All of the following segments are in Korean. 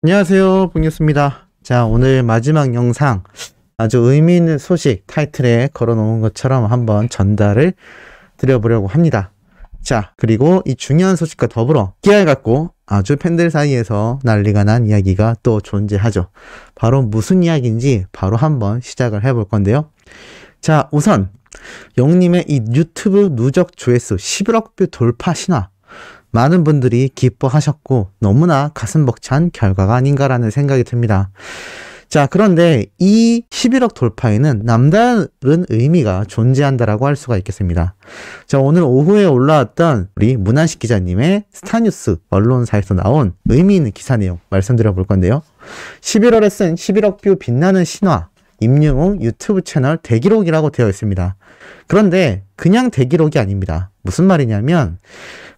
안녕하세요, 봉유스입니다. 자, 오늘 마지막 영상 아주 의미 있는 소식 타이틀에 걸어놓은 것처럼 한번 전달을 드려보려고 합니다. 자, 그리고 이 중요한 소식과 더불어 끼알 같고 아주 팬들 사이에서 난리가 난 이야기가 또 존재하죠. 바로 무슨 이야기인지 바로 한번 시작을 해볼 건데요. 자, 우선 영님의 이 유튜브 누적 조회수 11억 뷰 돌파 신화, 많은 분들이 기뻐하셨고 너무나 가슴 벅찬 결과가 아닌가라는 생각이 듭니다. 자, 그런데 이 11억 돌파에는 남다른 의미가 존재한다라고 할 수가 있겠습니다. 자, 오늘 오후에 올라왔던 우리 문한식 기자님의 스타뉴스 언론사에서 나온 의미 있는 기사 내용 말씀드려 볼 건데요. 11월에 쓴 11억 뷰 빛나는 신화, 임영웅 유튜브 채널 대기록이라고 되어 있습니다. 그런데 그냥 대기록이 아닙니다. 무슨 말이냐면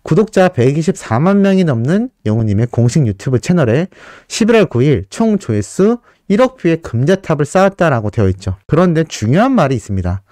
구독자 124만 명이 넘는 영우님의 공식 유튜브 채널에 11월 9일 총 조회수 1억 뷰의 금자탑을 쌓았다라고 되어 있죠. 그런데 중요한 말이 있습니다.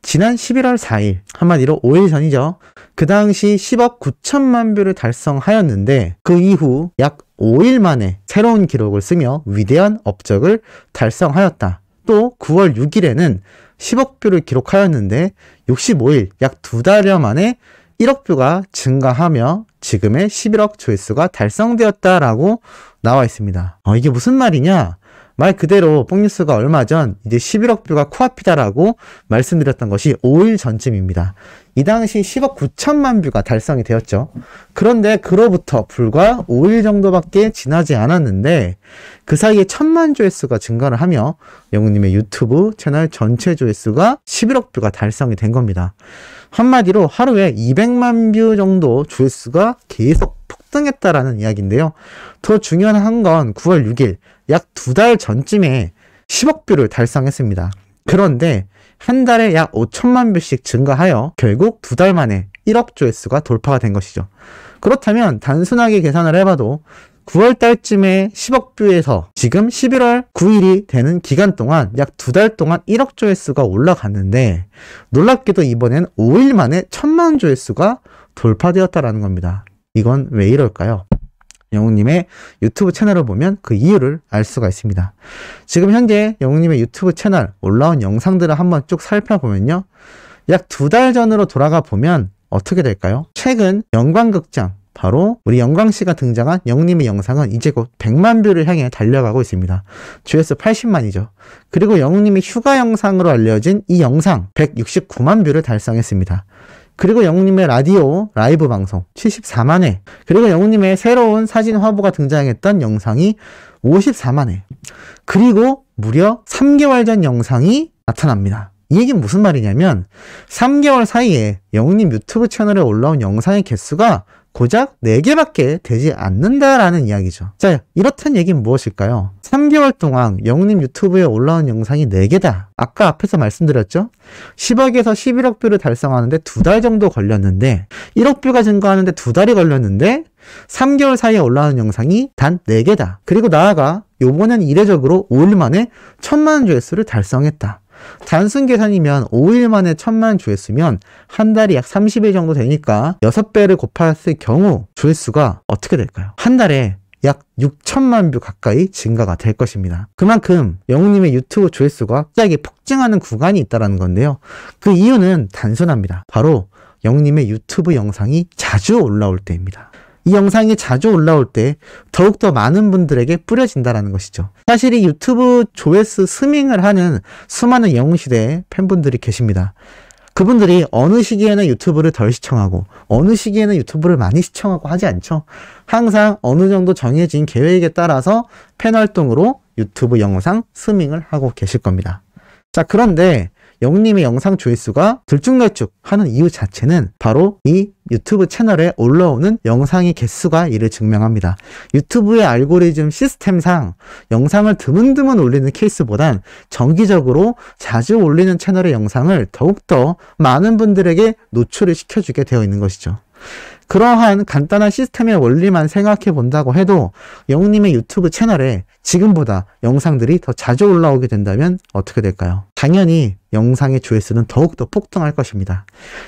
지난 11월 4일, 한마디로 5일 전이죠. 그 당시 10억 9천만 뷰를 달성하였는데 그 이후 약 5일 만에 새로운 기록을 쓰며 위대한 업적을 달성하였다. 또 9월 6일에는 10억 뷰를 기록하였는데 65일, 약 2달여 만에 1억 뷰가 증가하며 지금의 11억 조회수가 달성되었다라고 나와 있습니다. 이게 무슨 말이냐? 말 그대로 뽕뉴스가 얼마 전 이제 11억 뷰가 코앞이다라고 말씀드렸던 것이 5일 전쯤입니다. 이 당시 10억 9천만 뷰가 달성이 되었죠. 그런데 그로부터 불과 5일 정도밖에 지나지 않았는데 그 사이에 1000만 조회수가 증가를 하며 영우님의 유튜브 채널 전체 조회수가 11억 뷰가 달성이 된 겁니다. 한마디로 하루에 200만 뷰 정도 조회수가 계속 폭등했다라는 이야기인데요. 더 중요한 건 9월 6일 약 2달 전쯤에 10억 뷰를 달성했습니다. 그런데 한 달에 약 5천만 뷰씩 증가하여 결국 2달 만에 1억 조회수가 돌파가 된 것이죠. 그렇다면 단순하게 계산을 해봐도 9월 달쯤에 10억 뷰에서 지금 11월 9일이 되는 기간 동안 약 2달 동안 1억 조회수가 올라갔는데 놀랍게도 이번엔 5일 만에 1000만 조회수가 돌파되었다라는 겁니다. 이건 왜 이럴까요? 영웅님의 유튜브 채널을 보면 그 이유를 알 수가 있습니다. 지금 현재 영웅님의 유튜브 채널 올라온 영상들을 한번 쭉 살펴보면요. 약 2달 전으로 돌아가 보면 어떻게 될까요? 최근 영광극장, 바로 우리 영광씨가 등장한 영님의 영상은 이제 곧 100만 뷰를 향해 달려가고 있습니다. 조회수 80만이죠. 그리고 영님의 휴가 영상으로 알려진 이 영상 169만 뷰를 달성했습니다. 그리고 영웅님의 라디오 라이브 방송 74만 회, 그리고 영웅님의 새로운 사진 화보가 등장했던 영상이 54만 회, 그리고 무려 3개월 전 영상이 나타납니다. 이 얘기는 무슨 말이냐면 3개월 사이에 영웅님 유튜브 채널에 올라온 영상의 개수가 고작 4개밖에 되지 않는다라는 이야기죠. 자, 이렇다는 얘기는 무엇일까요? 3개월 동안 영웅님 유튜브에 올라온 영상이 4개다. 아까 앞에서 말씀드렸죠? 10억에서 11억 뷰를 달성하는데 2달 정도 걸렸는데 1억 뷰가 증가하는데 2달이 걸렸는데 3개월 사이에 올라오는 영상이 단 4개다. 그리고 나아가 요번엔 이례적으로 5일 만에 1000만 조회수를 달성했다. 단순 계산이면 5일 만에 1000만 조회수면 한 달이 약 30일 정도 되니까 6배를 곱했을 경우 조회수가 어떻게 될까요? 한 달에 약 6천만 뷰 가까이 증가가 될 것입니다. 그만큼 영웅님의 유튜브 조회수가 갑자기 폭증하는 구간이 있다는 건데요. 그 이유는 단순합니다. 바로 영웅님의 유튜브 영상이 자주 올라올 때입니다. 이 영상이 자주 올라올 때 더욱더 많은 분들에게 뿌려진다는 것이죠. 사실 이 유튜브 조회수 스밍을 하는 수많은 영웅시대의 팬분들이 계십니다. 그분들이 어느 시기에는 유튜브를 덜 시청하고 어느 시기에는 유튜브를 많이 시청하고 하지 않죠. 항상 어느 정도 정해진 계획에 따라서 팬 활동으로 유튜브 영상 스밍을 하고 계실 겁니다. 자, 그런데 영웅님의 영상 조회수가 들쭉날쭉 하는 이유 자체는 바로 이 유튜브 채널에 올라오는 영상의 개수가 이를 증명합니다. 유튜브의 알고리즘 시스템상 영상을 드문드문 올리는 케이스보단 정기적으로 자주 올리는 채널의 영상을 더욱더 많은 분들에게 노출을 시켜주게 되어 있는 것이죠. 그러한 간단한 시스템의 원리만 생각해 본다고 해도 영웅님의 유튜브 채널에 지금보다 영상들이 더 자주 올라오게 된다면 어떻게 될까요? 당연히 영상의 조회수는 더욱더 폭등할 것입니다.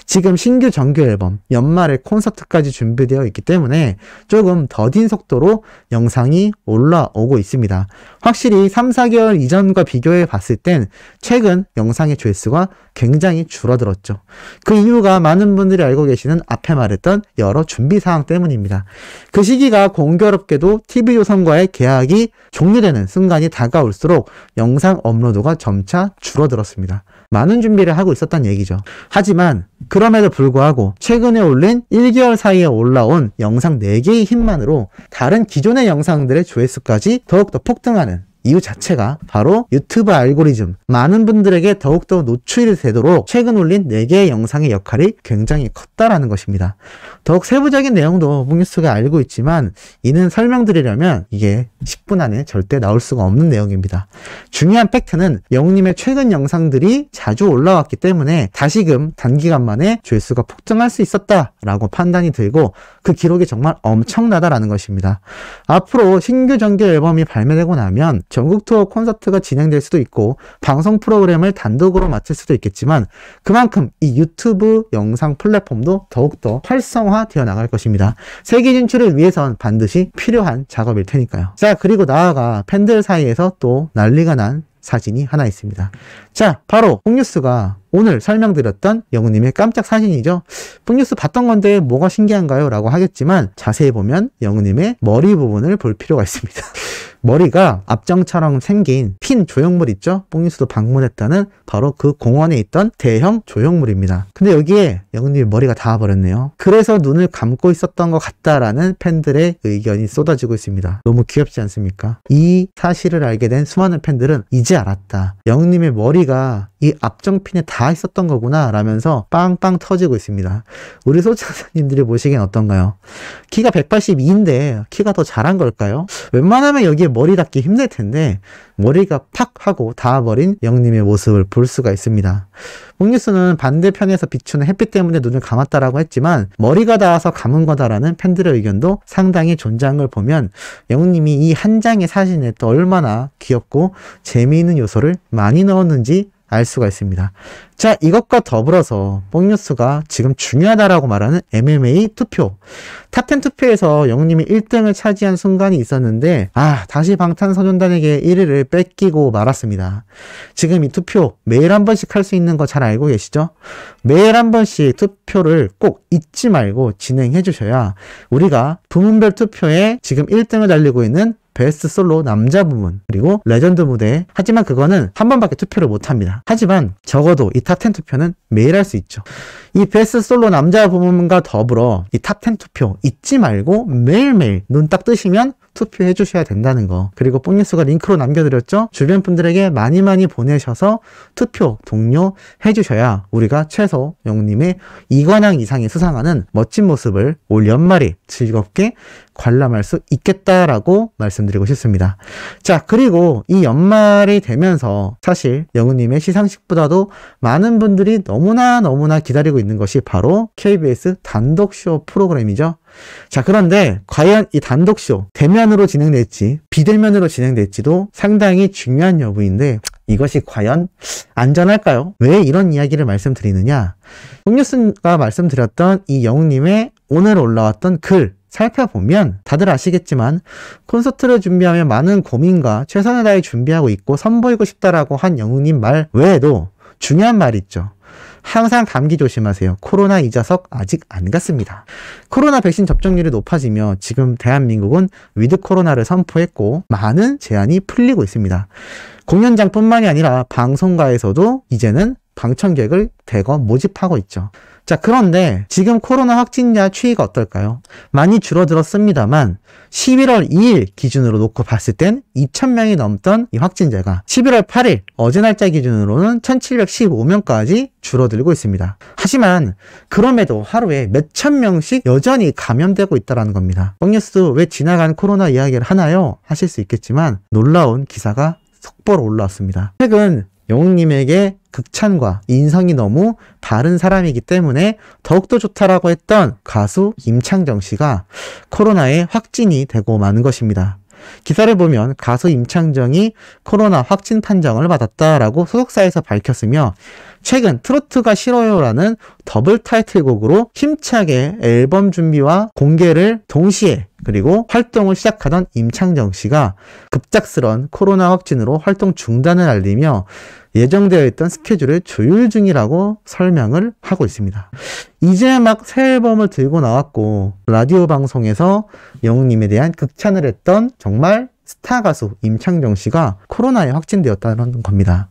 지금 신규 정규 앨범, 연말에 콘서트까지 준비되어 있기 때문에 조금 더딘 속도로 영상이 올라오고 있습니다. 확실히 3, 4개월 이전과 비교해 봤을 땐 최근 영상의 조회수가 굉장히 줄어들었죠. 그 이유가 많은 분들이 알고 계시는 앞에 말했던 여러 준비사항 때문입니다. 그 시기가 공교롭게도 TV조선과의 계약이 종료되는 순간이 다가올수록 영상 업로드가 점차 줄어들었습니다. 많은 준비를 하고 있었단 얘기죠. 하지만 그럼에도 불구하고 최근에 올린 1개월 사이에 올라온 영상 4개의 힘만으로 다른 기존의 영상들의 조회수까지 더욱더 폭등하는 이유 자체가 바로 유튜브 알고리즘, 많은 분들에게 더욱더 노출이 되도록 최근 올린 4개의 영상의 역할이 굉장히 컸다라는 것입니다. 더욱 세부적인 내용도 뽕뉴스가 알고 있지만 이는 설명드리려면 이게 10분 안에 절대 나올 수가 없는 내용입니다. 중요한 팩트는 영웅님의 최근 영상들이 자주 올라왔기 때문에 다시금 단기간 만에 조회수가 폭등할 수 있었다라고 판단이 들고 그 기록이 정말 엄청나다라는 것입니다. 앞으로 신규 정규 앨범이 발매되고 나면 전국 투어 콘서트가 진행될 수도 있고 방송 프로그램을 단독으로 맡을 수도 있겠지만 그만큼 이 유튜브 영상 플랫폼도 더욱더 활성화되어 나갈 것입니다. 세계 진출을 위해선 반드시 필요한 작업일 테니까요. 자, 그리고 나아가 팬들 사이에서 또 난리가 난 사진이 하나 있습니다. 자, 바로 뽕뉴스가 오늘 설명드렸던 영웅님의 깜짝 사진이죠. 뽕뉴스 봤던 건데 뭐가 신기한가요? 라고 하겠지만 자세히 보면 영웅님의 머리 부분을 볼 필요가 있습니다. 머리가 압정처럼 생긴 핀 조형물 있죠? 뽕뉴스도 방문했다는 바로 그 공원에 있던 대형 조형물입니다. 근데 여기에 영웅님의 머리가 닿아버렸네요. 그래서 눈을 감고 있었던 것 같다라는 팬들의 의견이 쏟아지고 있습니다. 너무 귀엽지 않습니까? 이 사실을 알게 된 수많은 팬들은 이제 알았다. 영웅님의 머리가 이 앞정핀에 다 있었던 거구나 라면서 빵빵 터지고 있습니다. 우리 소장사님들이 보시기엔 어떤가요? 키가 182인데 키가 더 잘한 걸까요? 웬만하면 여기에 머리 닿기 힘들 텐데 머리가 팍 하고 닿아버린 영웅님의 모습을 볼 수가 있습니다. 뽕뉴스는 반대편에서 비추는 햇빛 때문에 눈을 감았다라고 했지만 머리가 닿아서 감은 거다라는 팬들의 의견도 상당히 존재한 걸 보면 영웅님이 이 한 장의 사진에 또 얼마나 귀엽고 재미있는 요소를 많이 넣었는지 알 수가 있습니다. 자, 이것과 더불어서 뽕뉴스가 지금 중요하다라고 말하는 MMA 투표. 탑10 투표에서 영웅님이 1등을 차지한 순간이 있었는데 다시 방탄소년단에게 1위를 뺏기고 말았습니다. 지금 이 투표 매일 한 번씩 할 수 있는 거 잘 알고 계시죠? 매일 한 번씩 투표를 꼭 잊지 말고 진행해 주셔야 우리가 부문별 투표에 지금 1등을 달리고 있는 베스트 솔로 남자 부문 그리고 레전드 무대, 하지만 그거는 한 번밖에 투표를 못합니다. 하지만 적어도 이 탑10 투표는 매일 할 수 있죠. 이 베스트 솔로 남자 부문과 더불어 이 탑10 투표 잊지 말고 매일매일 눈 딱 뜨시면 투표해 주셔야 된다는 거. 그리고 뽕뉴스가 링크로 남겨드렸죠. 주변 분들에게 많이 보내셔서 투표 독려해 주셔야 우리가 최소 영웅님의 2관왕 이상의 수상하는 멋진 모습을 올 연말에 즐겁게 관람할 수 있겠다라고 말씀드리고 싶습니다. 자, 그리고 이 연말이 되면서 사실 영웅님의 시상식보다도 많은 분들이 너무나 기다리고 있는 것이 바로 KBS 단독쇼 프로그램이죠. 자, 그런데 과연 이 단독쇼 대면으로 진행될지 비대면으로 진행될지도 상당히 중요한 여부인데 이것이 과연 안전할까요? 왜 이런 이야기를 말씀드리느냐? 뽕뉴스가 말씀드렸던 이 영웅님의 오늘 올라왔던 글 살펴보면 다들 아시겠지만 콘서트를 준비하며 많은 고민과 최선을 다해 준비하고 있고 선보이고 싶다라고 한 영웅님 말 외에도 중요한 말이 있죠. 항상 감기 조심하세요. 코로나 이 자석 아직 안 갔습니다. 코로나 백신 접종률이 높아지며 지금 대한민국은 위드 코로나를 선포했고 많은 제한이 풀리고 있습니다. 공연장뿐만이 아니라 방송가에서도 이제는 방청객을 대거 모집하고 있죠. 자, 그런데 지금 코로나 확진자 추이가 어떨까요? 많이 줄어들었습니다만 11월 2일 기준으로 놓고 봤을 땐 2,000명이 넘던 이 확진자가 11월 8일 어제 날짜 기준으로는 1,715명까지 줄어들고 있습니다. 하지만 그럼에도 하루에 몇천 명씩 여전히 감염되고 있다는 겁니다. 뽕뉴스 왜 지나간 코로나 이야기를 하나요? 하실 수 있겠지만 놀라운 기사가 속보로 올라왔습니다. 최근 영웅님에게 극찬과 인성이 너무 바른 사람이기 때문에 더욱더 좋다라고 했던 가수 임창정 씨가 코로나에 확진이 되고 마는 것입니다. 기사를 보면 가수 임창정이 코로나 확진 판정을 받았다라고 소속사에서 밝혔으며 최근 트로트가 싫어요라는 더블 타이틀곡으로 힘차게 앨범 준비와 공개를 동시에 그리고 활동을 시작하던 임창정 씨가 급작스런 코로나 확진으로 활동 중단을 알리며 예정되어 있던 스케줄을 조율 중이라고 설명을 하고 있습니다. 이제 막 새 앨범을 들고 나왔고 라디오 방송에서 영웅님에 대한 극찬을 했던 정말 스타 가수 임창정 씨가 코로나에 확진되었다는 겁니다.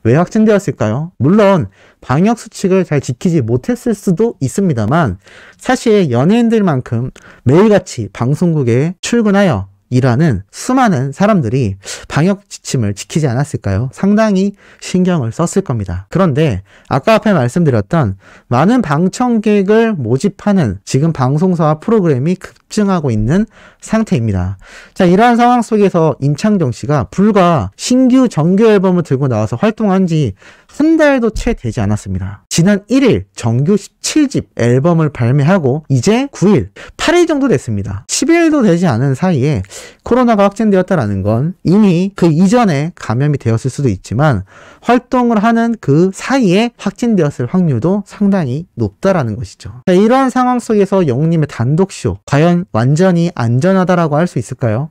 왜 확진되었을까요? 물론 방역 수칙을 잘 지키지 못했을 수도 있습니다만 사실 연예인들만큼 매일같이 방송국에 출근하여 일하는 수많은 사람들이 방역 지침을 지키지 않았을까요? 상당히 신경을 썼을 겁니다. 그런데 아까 앞에 말씀드렸던 많은 방청객을 모집하는 지금 방송사와 프로그램이 급증하고 있는 상태입니다. 자, 이러한 상황 속에서 임창정 씨가 불과 신규 정규 앨범을 들고 나와서 활동한 지 한 달도 채 되지 않았습니다. 지난 1일 정규 17집 앨범을 발매하고 이제 9일, 8일 정도 됐습니다. 10일도 되지 않은 사이에 코로나가 확진되었다는 건 이미 그 이전에 감염이 되었을 수도 있지만 활동을 하는 그 사이에 확진되었을 확률도 상당히 높다라는 것이죠. 자, 이러한 상황 속에서 영웅님의 단독쇼 과연 완전히 안전하다라고 할 수 있을까요?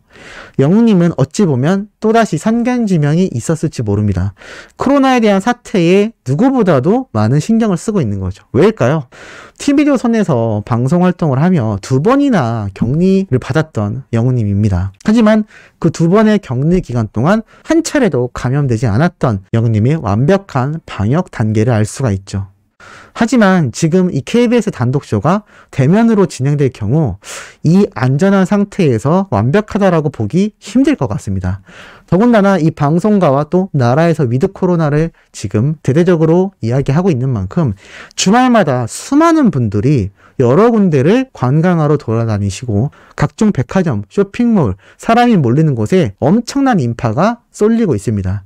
영웅님은 어찌 보면 또다시 선견지명이 있었을지 모릅니다. 코로나에 대한 사태에 누구보다도 많은 신경을 쓰고 있는 거죠. 왜일까요? TV조선에서 방송활동을 하며 2번이나 격리를 받았던 영웅님입니다. 하지만 그 2번의 격리 기간 동안 한 차례도 감염되지 않았던 영웅님의 완벽한 방역 단계를 알 수가 있죠. 하지만 지금 이 KBS 단독쇼가 대면으로 진행될 경우 이 안전한 상태에서 완벽하다라고 보기 힘들 것 같습니다. 더군다나 이 방송가와 또 나라에서 위드 코로나를 지금 대대적으로 이야기하고 있는 만큼 주말마다 수많은 분들이 여러 군데를 관광하러 돌아다니시고 각종 백화점, 쇼핑몰, 사람이 몰리는 곳에 엄청난 인파가 쏠리고 있습니다.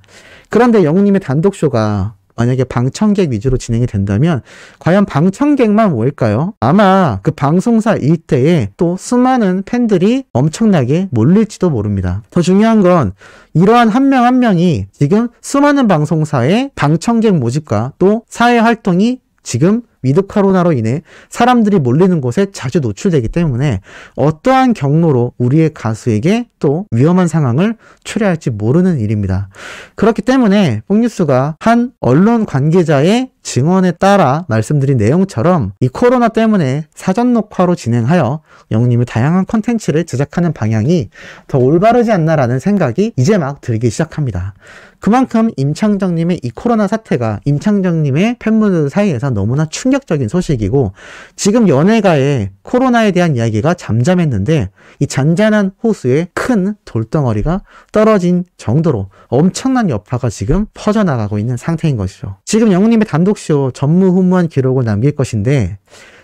그런데 영웅님의 단독쇼가 만약에 방청객 위주로 진행이 된다면 과연 방청객만 모일까요? 아마 그 방송사 일대에 또 수많은 팬들이 엄청나게 몰릴지도 모릅니다. 더 중요한 건 이러한 한 명 한 명이 지금 수많은 방송사의 방청객 모집과 또 사회 활동이 지금 위드 코로나로 인해 사람들이 몰리는 곳에 자주 노출되기 때문에 어떠한 경로로 우리의 가수에게 또 위험한 상황을 초래할지 모르는 일입니다. 그렇기 때문에 폭뉴스가 한 언론 관계자의 증언에 따라 말씀드린 내용처럼 이 코로나 때문에 사전 녹화로 진행하여 영웅님이 다양한 콘텐츠를 제작하는 방향이 더 올바르지 않나라는 생각이 이제 막 들기 시작합니다. 그만큼 임창정님의 이 코로나 사태가 임창정님의 팬분들 사이에서 너무나 충격적인 소식이고 지금 연예가에 코로나에 대한 이야기가 잠잠했는데 이 잔잔한 호수에 큰 돌덩어리가 떨어진 정도로 엄청난 여파가 지금 퍼져나가고 있는 상태인 것이죠. 지금 영웅님의 단독쇼 전무후무한 기록을 남길 것인데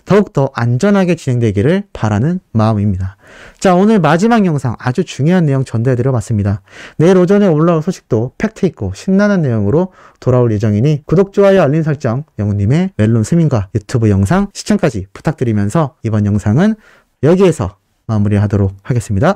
더욱더 안전하게 진행되기를 바라는 마음입니다. 자, 오늘 마지막 영상 아주 중요한 내용 전달해드려 봤습니다. 내일 오전에 올라올 소식도 팩트있고 신나는 내용으로 돌아올 예정이니 구독, 좋아요, 알림 설정, 영웅님의 멜론 스밍과 유튜브 영상 시청까지 부탁드리면서 이번 영상은 여기에서 마무리하도록 하겠습니다.